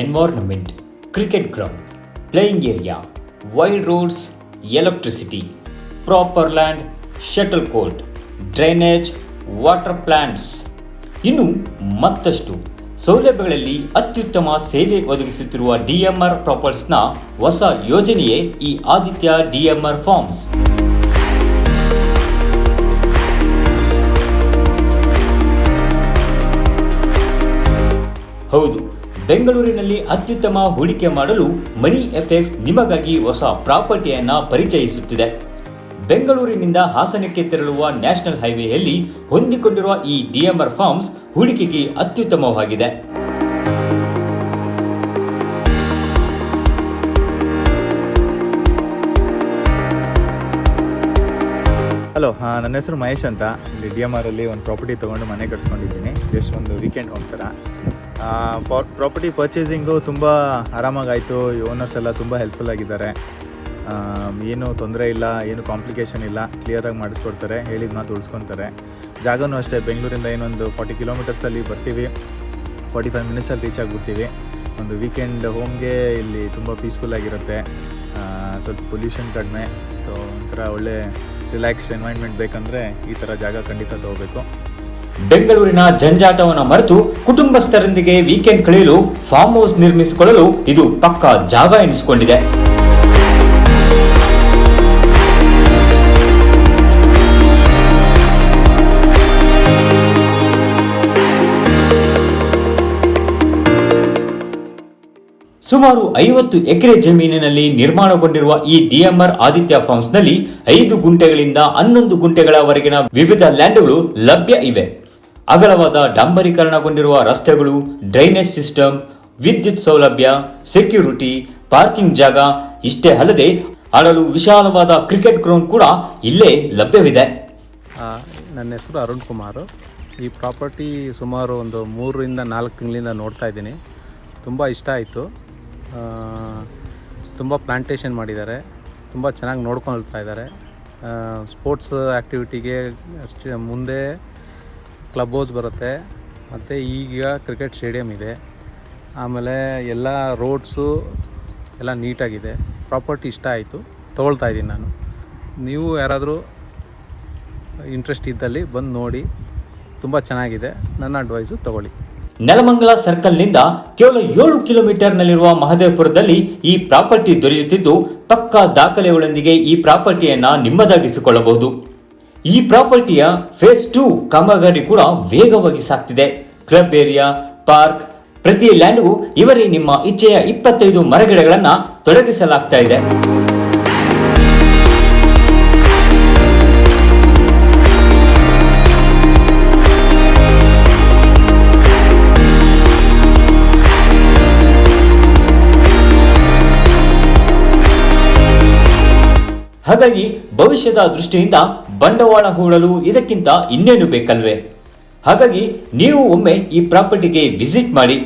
environment, cricket ground, playing area, wide roads, electricity, proper land, shuttle court, drainage, water plants, ಇನ್ನು ಮತ್ತಷ್ಟು ಸೌಲಭ್ಯಗಳಲ್ಲಿ ಅತ್ಯುತ್ತಮ ಸೇವೆ ಒದಗಿಸುತ್ತಿರುವ ಡಿಎಂಆರ್ ಪ್ರಾಪರ್ಟೀಸ್ನ ಹೊಸ ಯೋಜನೆಯೇ ಈ ಆದಿತ್ಯ ಡಿಎಂಆರ್ ಫಾರ್ಮ್ಸ್. ಹೌದು, ಬೆಂಗಳೂರಿನಲ್ಲಿ ಅತ್ಯುತ್ತಮ ಹೂಡಿಕೆ ಮಾಡಲು ಮನಿ ಎಫ್ಎಕ್ಸ್ ನಿಮಗಾಗಿ ಹೊಸ ಪ್ರಾಪರ್ಟಿಯನ್ನ ಪರಿಚಯಿಸುತ್ತಿದೆ. ಬೆಂಗಳೂರಿನಿಂದ ಹಾಸನಕ್ಕೆ ತೆರಳುವ ನ್ಯಾಷನಲ್ ಹೈವೇಯಲ್ಲಿ ಹೊಂದಿಕೊಂಡಿರುವ ಈ ಡಿಎಂಆರ್ ಫಾರ್ಮ್ಸ್ ಹೂಡಿಕೆಗೆ ಅತ್ಯುತ್ತಮವಾಗಿದೆ. ಹಲೋ, ನನ್ನ ಹೆಸರು ಮಹೇಶ್ ಅಂತ. ಇಲ್ಲಿ DMR ಅಲ್ಲಿ ಒಂದು ಪ್ರಾಪರ್ಟಿ ತೊಗೊಂಡು ಮನೆ ಕಟ್ಸ್ಕೊಂಡಿದ್ದೀನಿ. ಜಸ್ಟ್ ಒಂದು ವೀಕೆಂಡ್ ಹೋಮ್ ಥರ. ಪ್ರಾಪರ್ಟಿ ಪರ್ಚೇಸಿಂಗು ತುಂಬ ಆರಾಮಾಗಾಯಿತು. ಓನರ್ಸ್ ಎಲ್ಲ ತುಂಬ ಹೆಲ್ಪ್ಫುಲ್ ಆಗಿದ್ದಾರೆ. ಏನೂ ತೊಂದರೆ ಇಲ್ಲ, ಏನು ಕಾಂಪ್ಲಿಕೇಶನ್ ಇಲ್ಲ. ಕ್ಲಿಯರಾಗಿ ಮಾಡಿಸ್ಕೊಡ್ತಾರೆ, ಹೇಳಿದ ಮಾತು ಉಳಿಸ್ಕೊತಾರೆ. ಜಾಗನೂ ಅಷ್ಟೇ, ಬೆಂಗಳೂರಿಂದ ಏನೊಂದು 40 ಕಿಲೋಮೀಟರ್ಸಲ್ಲಿ ಬರ್ತೀವಿ, 45 ಮಿನಿಟ್ಸಲ್ಲಿ ರೀಚ್ ಆಗಿಬಿಡ್ತೀವಿ. ಒಂದು ವೀಕೆಂಡ್ ಹೋಮ್ಗೆ ಇಲ್ಲಿ ತುಂಬ ಪೀಸ್ಫುಲ್ ಆಗಿರುತ್ತೆ. ಸ್ವಲ್ಪ ಪೊಲ್ಯೂಷನ್ ಕಡಿಮೆ. ಸೊ ಒಂಥರ ಒಳ್ಳೆ ರಿಲ್ಯಾಕ್ಸ್ಡ್ ಎನ್ವೈರ್ನ್ಮೆಂಟ್ ಬೇಕಂದರೆ ಈ ಥರ ಜಾಗ ಖಂಡಿತ ತಗೋಬೇಕು. ಬೆಂಗಳೂರಿನ ಜಂಜಾಟವನ್ನು ಮರೆತು ಕುಟುಂಬಸ್ಥರೊಂದಿಗೆ ವೀಕೆಂಡ್ ಕಳೆಯಲು ಫಾರ್ಮ್ ಹೌಸ್ ನಿರ್ಮಿಸಿಕೊಳ್ಳಲು ಇದು ಪಕ್ಕಾ ಜಾಗ ಎನಿಸಿಕೊಂಡಿದೆ. ಸುಮಾರು 50 ಎಕರೆ ಜಮೀನಿನಲ್ಲಿ ನಿರ್ಮಾಣಗೊಂಡಿರುವ ಈ ಡಿಎಂಆರ್ ಆದಿತ್ಯ ಫಾರ್ಮ್ಸ್ ನಲ್ಲಿ 5 ಗುಂಟೆಗಳಿಂದ 11 ಗುಂಟೆಗಳವರೆಗಿನ ವಿವಿಧ ಲ್ಯಾಂಡ್ಗಳು ಲಭ್ಯ ಇವೆ. ಅಗಲವಾದ ಡಾಂಬರೀಕರಣಗೊಂಡಿರುವ ರಸ್ತೆಗಳು, ಡ್ರೈನೇಜ್ ಸಿಸ್ಟಮ್, ವಿದ್ಯುತ್ ಸೌಲಭ್ಯ, ಸೆಕ್ಯೂರಿಟಿ, ಪಾರ್ಕಿಂಗ್ ಜಾಗ ಇಷ್ಟೇ ಅಲ್ಲದೆ ಆಡಲು ವಿಶಾಲವಾದ ಕ್ರಿಕೆಟ್ ಗ್ರೌಂಡ್ ಕೂಡ ಇಲ್ಲೇ ಲಭ್ಯವಿದೆ. ನನ್ನ ಹೆಸರು ಅರುಣ್ ಕುಮಾರ್. ಈ ಪ್ರಾಪರ್ಟಿ ಸುಮಾರು ಒಂದು 3 ರಿಂದ 4 ತಿಂಗಳಿಂದ ನೋಡ್ತಾ ಇದ್ದೀನಿ. ತುಂಬ ಇಷ್ಟ ಆಯಿತು. ತುಂಬ ಪ್ಲಾಂಟೇಷನ್ ಮಾಡಿದ್ದಾರೆ, ತುಂಬ ಚೆನ್ನಾಗಿ ನೋಡ್ಕೊಳ್ತಾ ಇದ್ದಾರೆ. ಸ್ಪೋರ್ಟ್ಸ್ ಆ್ಯಕ್ಟಿವಿಟಿಗೆ ಅಷ್ಟೇ ಮುಂದೆ ಕ್ಲಬ್ ಹೌಸ್ ಬರುತ್ತೆ, ಮತ್ತು ಈಗ ಕ್ರಿಕೆಟ್ ಸ್ಟೇಡಿಯಂ ಇದೆ. ಆಮೇಲೆ ಎಲ್ಲ ರೋಡ್ಸು ಎಲ್ಲ ನೀಟಾಗಿದೆ. ಪ್ರಾಪರ್ಟಿ ಇಷ್ಟ ಆಯಿತು, ತೊಗೊಳ್ತಾ ಇದ್ದೀನಿ ನಾನು. ನೀವು ಯಾರಾದರೂ ಇಂಟ್ರೆಸ್ಟ್ ಇದ್ದಲ್ಲಿ ಬಂದು ನೋಡಿ, ತುಂಬ ಚೆನ್ನಾಗಿದೆ. ನನ್ನ ಅಡ್ವೈಸು ತೊಗೊಳ್ಳಿ. ನೆಲಮಂಗಲ ಸರ್ಕಲ್ನಿಂದ ಕೇವಲ 7 ಕಿಲೋಮೀಟರ್ನಲ್ಲಿರುವ ಮಹದೇವಪುರದಲ್ಲಿ ಈ ಪ್ರಾಪರ್ಟಿ ದೊರೆಯುತ್ತಿದ್ದು, ಪಕ್ಕಾ ದಾಖಲೆಗಳೊಂದಿಗೆ ಈ ಪ್ರಾಪರ್ಟಿಯನ್ನ ನಿಮ್ಮದಾಗಿಸಿಕೊಳ್ಳಬಹುದು. ಈ ಪ್ರಾಪರ್ಟಿಯ ಫೇಸ್ 2 ಕಾಮಗಾರಿ ಕೂಡ ವೇಗವಾಗಿ ಸಾಗ್ತಿದೆ. ಕ್ಲಬ್ ಏರಿಯಾ, ಪಾರ್ಕ್, ಪ್ರತಿ ಲ್ಯಾಂಡ್ಗೂ ಇವರೇ ನಿಮ್ಮ ಇಚ್ಛೆಯ 25 ಮರಗಿಡಗಳನ್ನ ತೊಡಗಿಸಲಾಗ್ತಾ ಇದೆ. ಹಾಗಾಗಿ ಭವಿಷ್ಯದ ದೃಷ್ಟಿಯಿಂದ ಬಂಡವಾಳ ಹೂಡಲು ಇದಕ್ಕಿಂತ ಇನ್ನೇನು ಬೇಕಲ್ವೇ? ಹಾಗಾಗಿ ನೀವು ಒಮ್ಮೆ ಈ ಪ್ರಾಪರ್ಟಿಗೆ ವಿಸಿಟ್ ಮಾಡಿ.